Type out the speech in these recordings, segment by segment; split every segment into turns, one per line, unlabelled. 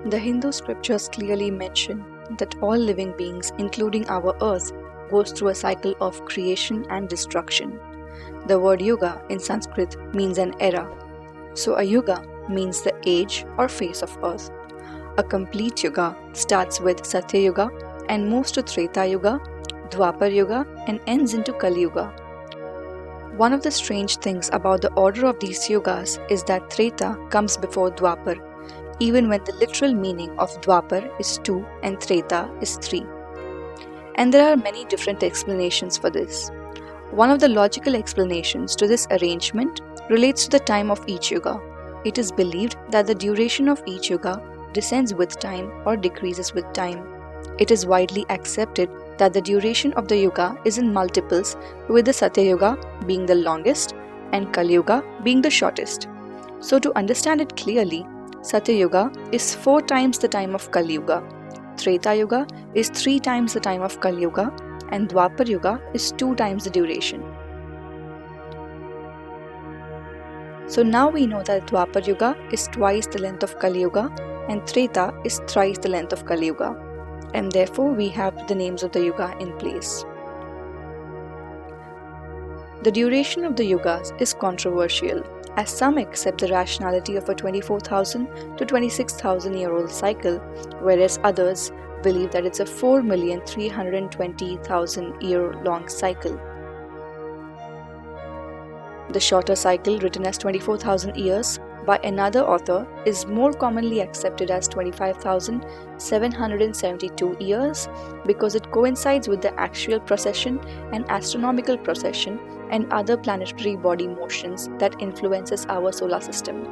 The Hindu scriptures clearly mention that all living beings, including our earth, goes through a cycle of creation and destruction. The word Yuga in Sanskrit means an era. So a Yuga means the age or phase of earth. A complete Yuga starts with Satya Yuga and moves to Treta Yuga, Dwapar Yuga, and ends into Kali Yuga. One of the strange things about the order of these yugas is that Treta comes before Dwapar, even when the literal meaning of Dwapar is 2 and Treta is 3. And there are many different explanations for this. One of the logical explanations to this arrangement relates to the time of each yuga. It is believed that the duration of each yuga descends with time or decreases with time. It is widely accepted that the duration of the yuga is in multiples, with the Satya Yuga being the longest and Kali Yuga being the shortest. So to understand it clearly, Satya Yuga is 4 times the time of Kali Yuga, Treta Yuga is 3 times the time of Kali Yuga, and Dwapar Yuga is 2 times the duration. So now we know that Dwapar Yuga is twice the length of Kali Yuga and Treta is thrice the length of Kali Yuga, and therefore we have the names of the Yuga in place. The duration of the Yugas is controversial, as some accept the rationality of a 24,000 to 26,000 year old cycle, whereas others believe that it's a 4,320,000 year long cycle. The shorter cycle, written as 24,000 years by another author, is more commonly accepted as 25,772 years because it coincides with the actual precession and astronomical precession and other planetary body motions that influences our solar system.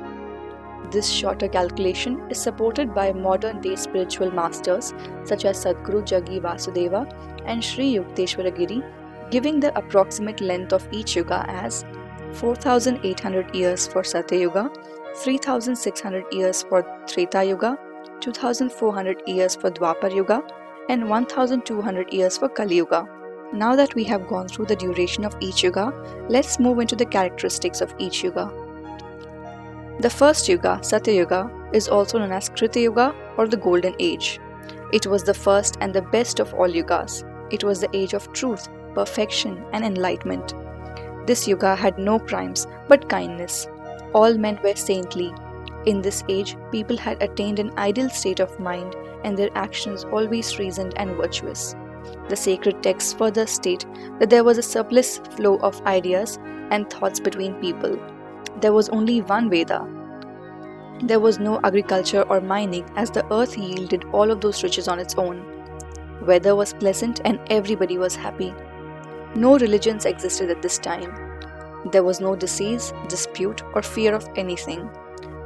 This shorter calculation is supported by modern-day spiritual masters such as Sadguru Jaggi Vasudeva and Sri Yukteswara Giri, giving the approximate length of each yuga as 4,800 years for Satya Yuga, 3,600 years for Treta Yuga, 2,400 years for Dwapar Yuga, and 1,200 years for Kali Yuga. Now that we have gone through the duration of each yuga, let's move into the characteristics of each yuga. The first yuga, Satya Yuga, is also known as Krita Yuga or the Golden Age. It was the first and the best of all yugas. It was the age of truth, perfection, and enlightenment. This yuga had no crimes but kindness. All men were saintly. In this age, people had attained an ideal state of mind and their actions always reasoned and virtuous. The sacred texts further state that there was a surplus flow of ideas and thoughts between people. There was only one Veda. There was no agriculture or mining, as the earth yielded all of those riches on its own. Weather was pleasant and everybody was happy. No religions existed at this time. There was no disease, dispute, or fear of anything.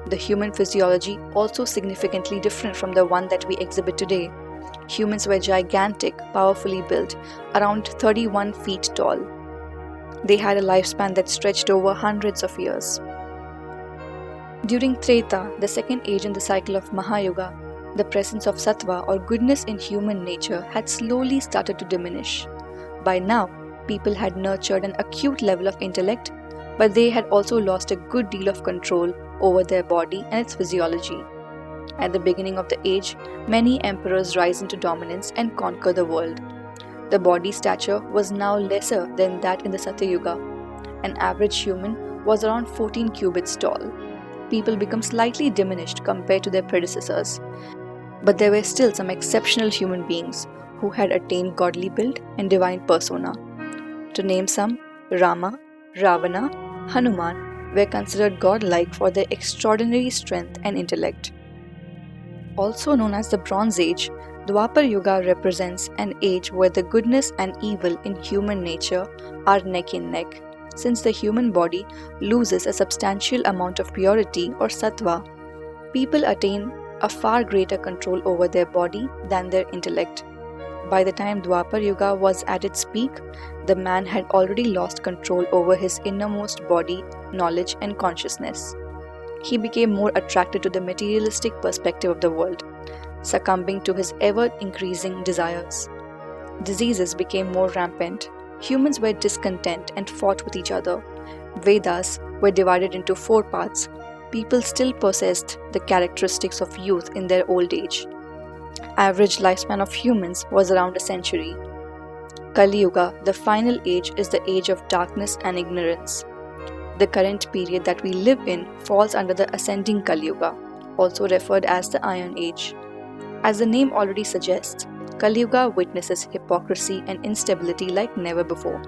The human physiology also significantly different from the one that we exhibit today. Humans were gigantic, powerfully built, around 31 feet tall. They had a lifespan that stretched over hundreds of years. During Treta, the second age in the cycle of Mahayuga, the presence of sattva or goodness in human nature had slowly started to diminish. By now, people had nurtured an acute level of intellect, but they had also lost a good deal of control over their body and its physiology. At the beginning of the age, many emperors rise into dominance and conquer the world. The body stature was now lesser than that in the Satya Yuga. An average human was around 14 cubits tall. People become slightly diminished compared to their predecessors, but there were still some exceptional human beings who had attained godly build and divine persona. To name some, Rama, Ravana, Hanuman were considered godlike for their extraordinary strength and intellect. Also known as the Bronze Age, Dwapar Yuga represents an age where the goodness and evil in human nature are neck in neck, since the human body loses a substantial amount of purity or sattva. People attain a far greater control over their body than their intellect. By the time Dwapar Yuga was at its peak, the man had already lost control over his innermost body, knowledge, and consciousness. He became more attracted to the materialistic perspective of the world, succumbing to his ever-increasing desires. Diseases became more rampant. Humans were discontent and fought with each other. Vedas were divided into 4 parts: people still possessed the characteristics of youth in their old age. Average lifespan of humans was around a century. Kali Yuga, the final age, is the age of darkness and ignorance. The current period that we live in falls under the ascending Kali Yuga, also referred as the Iron Age. As the name already suggests, Kali Yuga witnesses hypocrisy and instability like never before.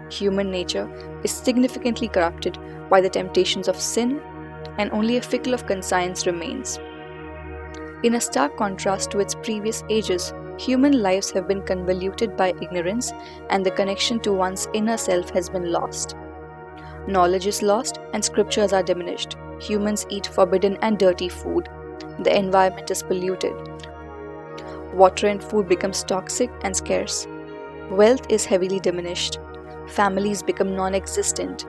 Human nature is significantly corrupted by the temptations of sin, and only a fickle of conscience remains. In a stark contrast to its previous ages, human lives have been convoluted by ignorance, and the connection to one's inner self has been lost. Knowledge is lost and scriptures are diminished. Humans eat forbidden and dirty food. The environment is polluted. Water and food becomes toxic and scarce. Wealth is heavily diminished. Families become non-existent.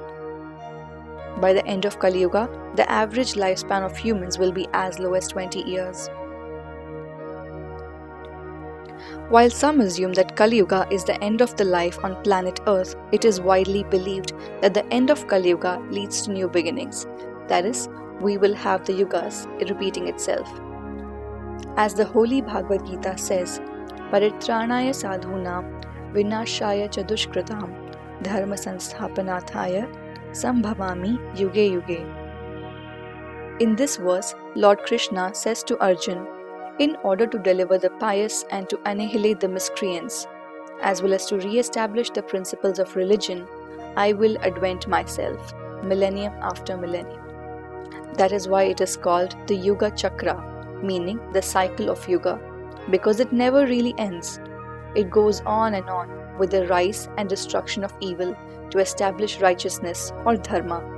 By the end of Kali Yuga, the average lifespan of humans will be as low as 20 years. While some assume that Kali Yuga is the end of the life on planet Earth, it is widely believed that the end of Kali Yuga leads to new beginnings. That is, we will have the Yugas repeating itself. As the Holy Bhagavad Gita says, Paritranaya sadhunam vinashaya chadushkritam dharma sansthapanataya sambhavami yuge yuge. In this verse, Lord Krishna says to Arjun, in order to deliver the pious and to annihilate the miscreants, as well as to re-establish the principles of religion, I will advent myself, millennium after millennium. That is why it is called the Yuga Chakra, meaning the cycle of Yuga, because it never really ends. It goes on and on with the rise and destruction of evil to establish righteousness or dharma.